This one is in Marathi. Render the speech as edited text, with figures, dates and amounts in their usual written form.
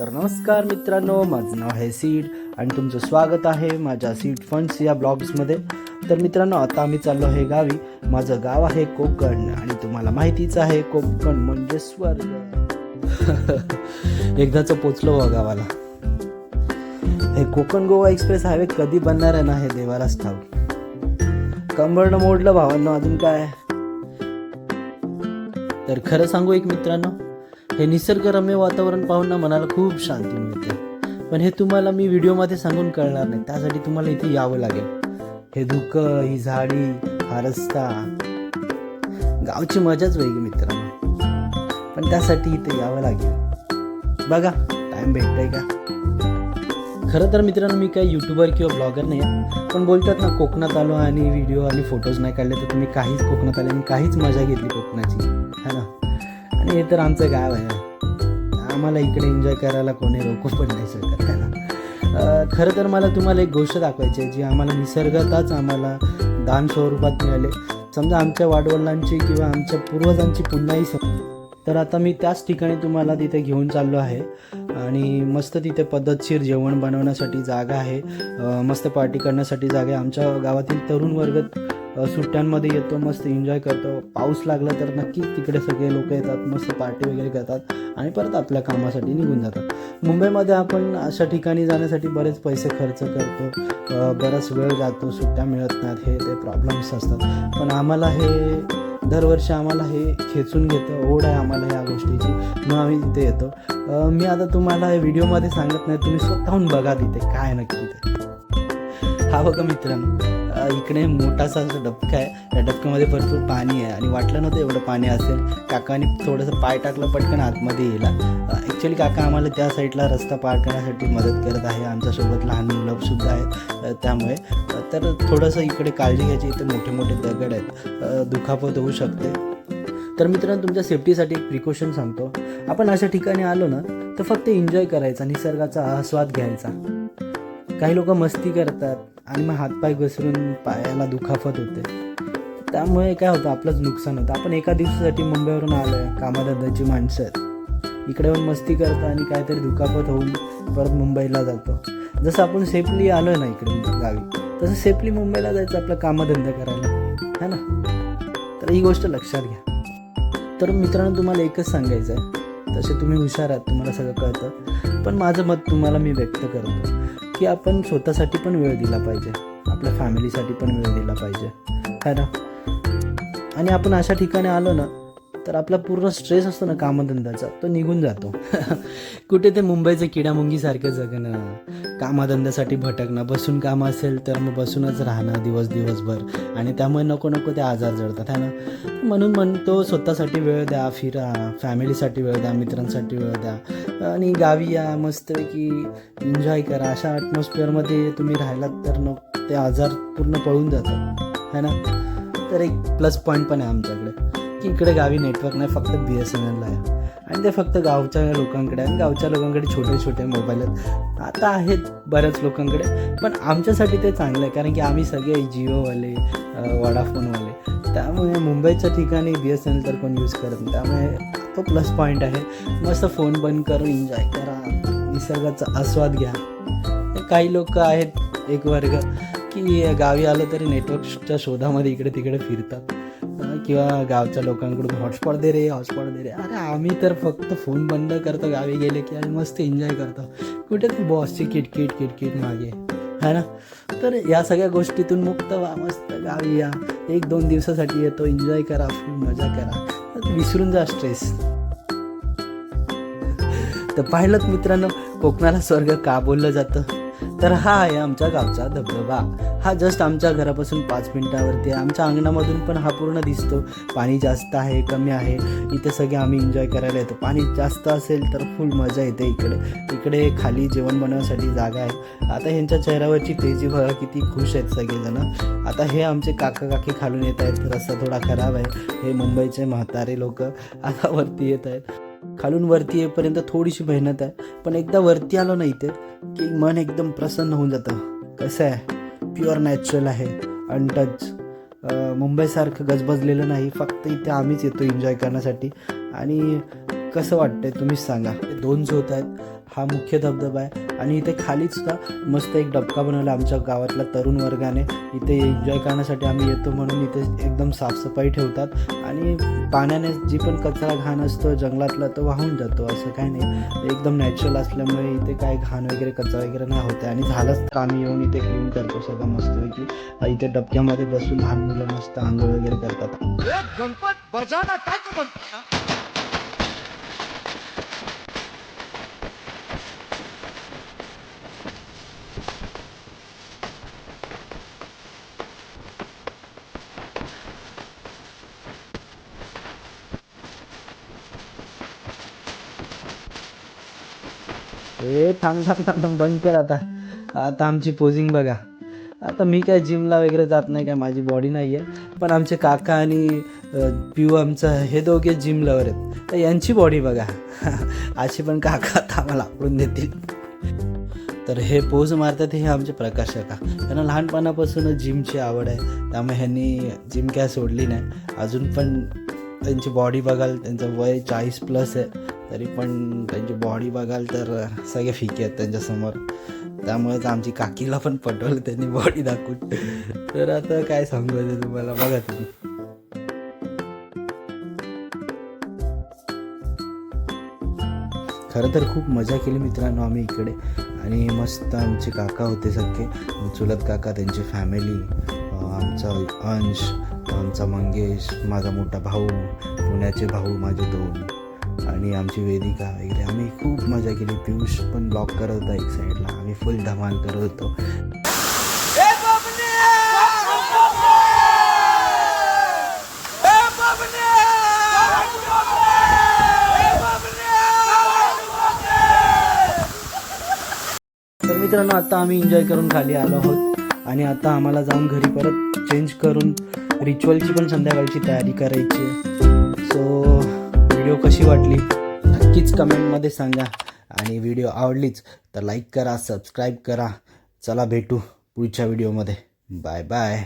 तर नमस्कार मित्रांनो, माझं नाव आहे सीड आणि तुमचं स्वागत आहे माझ्या सीड फंड्स या ब्लॉग्समध्ये. तर मित्रांनो, आता आम्ही चाललो आहे गावी. माझं गाव आहे कोकण आणि तुम्हाला माहितीच आहे कोकण म्हणजे स्वर्ग. एकदाच पोचलो बा गावाला. हे कोकण गोवा एक्सप्रेस हायवे कधी बनणार आहे ना, हे देवालाच ठाऊक. कंबरनं मोडलं भावांनो, अजून काय. तर खरं सांगू एक मित्रांनो, हे निसर्गरम्य वातावरण पाहून ना मनाला खूप शांती मिळते. पण हे तुम्हाला मी व्हिडिओमध्ये सांगून कळणार नाही, त्यासाठी तुम्हाला इथे यावं लागेल. हे धुकं, ही झाडी, हा रस्ता, गावची मजाच वेगळी मित्रांनो. पण त्यासाठी इथे यावं लागेल. बघा टाइम भेटतोय का. खरं तर मित्रांनो, मी काही यूट्यूबर किंवा ब्लॉगर नाही आहे, पण बोलतात ना, कोकणात आलो आणि व्हिडिओ आणि फोटोज नाही काढले तर तुम्ही काहीच कोकणात आले आणि काहीच मजा घेतली कोकणाची, है ना. आणि हे तर आमचं गाव आहे, आम्हाला इकडे एन्जॉय करायला कोणी रोखू पण नाही शकत, है ना. खरं तर मला तुम्हाला एक गोष्ट दाखवायची आहे, जी आम्हाला निसर्गातच आम्हाला दान स्वरूपात मिळाले. समजा आमच्या वाडवडिलांची किंवा आमच्या पूर्वजांची पुन्हाही तर आता मी त्याच ठिकाणी तुम्हाला तिथे घेऊन चाललो आहे. आणि मस्त तिथे पद्धतशीर जेवण बनवण्यासाठी जागा आहे, मस्त पार्टी करण्यासाठी जागा आहे. आमच्या गावातील तरुण वर्ग सुट्ट्यांमध्ये येतो, मस्त एन्जॉय करतो. पाऊस लागला तर नक्की तिकडे सगळे लोक येतात, मस्त पार्टी वगैरे करतात आणि परत आपल्या कामासाठी निघून जातात. मुंबईमध्ये आपण अशा ठिकाणी जाण्यासाठी बरेच पैसे खर्च करतो, बराच वेळ जातो, सुट्ट्या मिळत नाहीत, हे ते प्रॉब्लेम्स असतात. पण आम्हाला हे दरवर्षी आम्हाला हे खेचून घेतं, ओढ आहे आम्हाला या गोष्टीची, म्हणून आम्ही तिथे येतो. मी आता तुम्हाला व्हिडिओमध्ये सांगत नाही, तुम्ही स्वतःहून बघा तिथे काय नक्की तिथे. हा बघा मित्रांनो, इकडे मोठासा असा डबका आहे. त्या डबक्यामध्ये भरपूर पाणी आहे आणि वाटलं नव्हतं एवढं पाणी असेल. काकाने थोडंसं पाय टाकलं, पटकन आतमध्ये येईल. ॲक्च्युली काका आम्हाला त्या साईडला रस्ता पार करण्यासाठी मदत करत आहे. आमच्यासोबत लहान मुलंसुद्धा आहेत, त्यामुळे तर थोडंसं इकडे काळजी घ्यायची. इथे मोठे मोठे दगड आहेत, दुखापत होऊ शकते. तर मित्रांनो, तुमच्या सेफ्टीसाठी एक प्रिकॉशन सांगतो. आपण अशा ठिकाणी आलो ना, तर फक्त एन्जॉय करायचा, निसर्गाचा आस्वाद घ्यायचा. काही लोक मस्ती करतात आणि मग हातपाय घसरून पायाला दुखापत होते. त्यामुळे काय होतं, आपलंच नुकसान होतं. आपण एका दिवसासाठी मुंबईवरून आलो आहे, कामाधंद्याची माणसं आहेत, इकडे येऊन मस्ती करतो आणि काहीतरी दुखापत होऊन परत मुंबईला जातो. जसं आपण सेफली आलो आहे ना इकडे गावी, तसं सेफली मुंबईला जायचं आपलं कामधंदा करायला, है ना. तर ही गोष्ट लक्षात घ्या. तर मित्रांनो, तुम्हाला एकच सांगायचं आहे, तसे तुम्ही हुशार आहात, तुम्हाला सगळं कळतं, पण माझं मत तुम्हाला मी व्यक्त करतो की आपण स्वतःसाठी पण वेळ दिला पाहिजे, आपल्या फॅमिलीसाठी पण वेळ दिला पाहिजे, है ना. आणि आपण अशा ठिकाणी आलो ना, तर आपला पूर्ण स्ट्रेस असतो ना कामधंद्याचा, तो निघून जातो. कुठे ते मुंबईचं किडामुंगीसारखं जगणं, कामधंद्यासाठी भटकणं, बसून काम असेल तर मग बसूनच राहणं दिवसभर, आणि त्यामुळे नको ते आजार जडतात, है ना. म्हणून म्हणतो, स्वतःसाठी वेळ द्या, फिरा, फॅमिलीसाठी वेळ द्या, मित्रांसाठी वेळ द्या आणि गावी या, मस्तपैकी एन्जॉय करा. अशा ॲटमॉस्फिअरमध्ये तुम्ही राहिलात तर ते आजार पूर्ण पळून जातात, है ना. तर एक प्लस पॉईंट पण आहे आमच्याकडे की इकडे गावी नेटवर्क नाही, फक्त BSNL आहे आणि ते फक्त गावच्या लोकांकडे आहे. आणि गावच्या लोकांकडे छोटे छोटे मोबाईल आहेत, आता आहेत बऱ्याच लोकांकडे, पण आमच्यासाठी ते चांगलं आहे, कारण की आम्ही सगळे जिओवाले, वडाफोनवाले, त्यामुळे मुंबईच्या ठिकाणी BSNL तर कोण यूज करत नाही, त्यामुळे तो प्लस पॉईंट आहे. मस्त फोन बंद करून एन्जॉय करा, निसर्गाचा आस्वाद घ्या. काही लोक आहेत एक वर्ग की गावी आलं तरी नेटवर्कच्या शोधामध्ये इकडे तिकडे फिरतात, किंवा गावच्या लोकांकडून हॉटस्पॉट दे रे. अरे आम्ही तर फक्त फोन बंद करतो गावी गेले की, आणि मस्त एन्जॉय करतो. कुठे ती बॉसची किटकिट मागे, है ना. तर या सगळ्या गोष्टीतून मुक्त व्हा, मस्त गावी या, 1-2 दिवसासाठी येतो, एन्जॉय करा, फुल मजा करा, विसरून जा स्ट्रेस. तर पाहिलं मित्रांनो, कोकणाला स्वर्ग का बोललं जातं, तर हा आहे आमच्या गावचा धबधबा. हा जस्ट आमच्या घरापासून 5 मिनिटावरती आहे. आमच्या अंगणामधून पण हा पूर्ण दिसतो. पाणी जास्त आहे कमी आहे, इथे सगळे आम्ही एन्जॉय करायला येतो. पाणी जास्त असेल तर फुल मजा येते. इकडे खाली जेवण बनवण्यासाठी जागा आहे. आता ह्यांच्या चेहऱ्यावरची तेजी बघा, किती खुश आहेत सगळेजण. आता हे आमचे काका काकी खालून येत आहेत, रस्ता थोडा खराब आहे. हे मुंबईचे म्हातारे लोक आता वरती येत आहेत. खालून वरती येईपर्यंत थोडीशी मेहनत आहे, पण एकदा वरती आलो ना इथे की मन एकदम प्रसन्न होऊन जातं. कसं आहे, प्युअर नॅचरल आहे, अनटच. मुंबईसारखं गजबजलेलं नाही, फक्त इथे आम्हीच येतो एन्जॉय करण्यासाठी. आणि कसं वाटतंय तुम्हीच सांगा. 2 झोत आहेत, हा मुख्य धबधबा आहे आणि इथे खालीच सुद्धा मस्त एक डबका बनवला आमच्या गावातल्या तरुण वर्गाने. इथे एन्जॉय करण्यासाठी आम्ही येतो म्हणून इथे एकदम साफसफाई ठेवतात आणि पाण्याने जी पण कचरा घाण असतो जंगलातला तो वाहून जातो. असं काही नाही, एकदम नॅचरल असल्यामुळे इथे काय घाण वगैरे कचरा वगैरे नाही होते. आणि झालंच तर आम्ही येऊन इथे क्लीन करतो सगळं मस्तपैकी. इथे डबक्यामध्ये बसून लहान मुलं मस्त आंघोळ वगैरे करतात. गणपत बजाना टाक म्हणतो. थांब बंद कर आता. आता आमची पोझिंग बघा. आता मी काय जिमला वगैरे जात नाही, काय माझी बॉडी नाही आहे, पण आमचे काका आणि पिऊ आमचं हे दोघे जिम लवर आहेत, तर यांची बॉडी बघा. अशी पण काका आता आम्हाला आवडून देतील. तर हे पोज मारतात हे आमचे प्रकाश काका. त्यांना लहानपणापासूनच जिमची आवड आहे, त्यामुळे ह्यांनी जिम काय सोडली नाही. अजून पण त्यांची बॉडी बघाल, त्यांचं वय 40+ आहे, तरी पण त्यांची बॉडी बघाल तर सगळे फिके आहेत त्यांच्यासमोर. त्यामुळेच आमची काकीला पण पटवलं त्यांनी बॉडी दाखवून. तर आता काय सांगायचं तुम्हाला, बघा तुम्ही. खरं तर खूप मजा केली मित्रांनो आम्ही इकडे. आणि मस्त आमचे काका होते सगळे, चुलत काका, त्यांची फॅमिली, आमचा अंश, आमचा मंगेश, माझा मोठा भाऊ, पुण्याचे भाऊ माझे 2, आणि आमची वेदिका वगैरे. आम्ही खूप मजा केली. पियुष पण ब्लॉग करत होता एक साईडला, आम्ही फुल धमाल करत होतो. तर मित्रांनो आता आम्ही एन्जॉय करून खाली आलो आहोत आणि आता आम्हाला जाऊन घरी परत चेंज करून रिच्युअलची पण संध्याकाळची तयारी करायची. सो व्हिडिओ कशी वाटली नक्कीच कमेंटमध्ये सांगा, आणि व्हिडिओ आवडलीच तर लाईक करा, सबस्क्राईब करा. चला भेटू पुढच्या व्हिडिओमध्ये. Bye bye.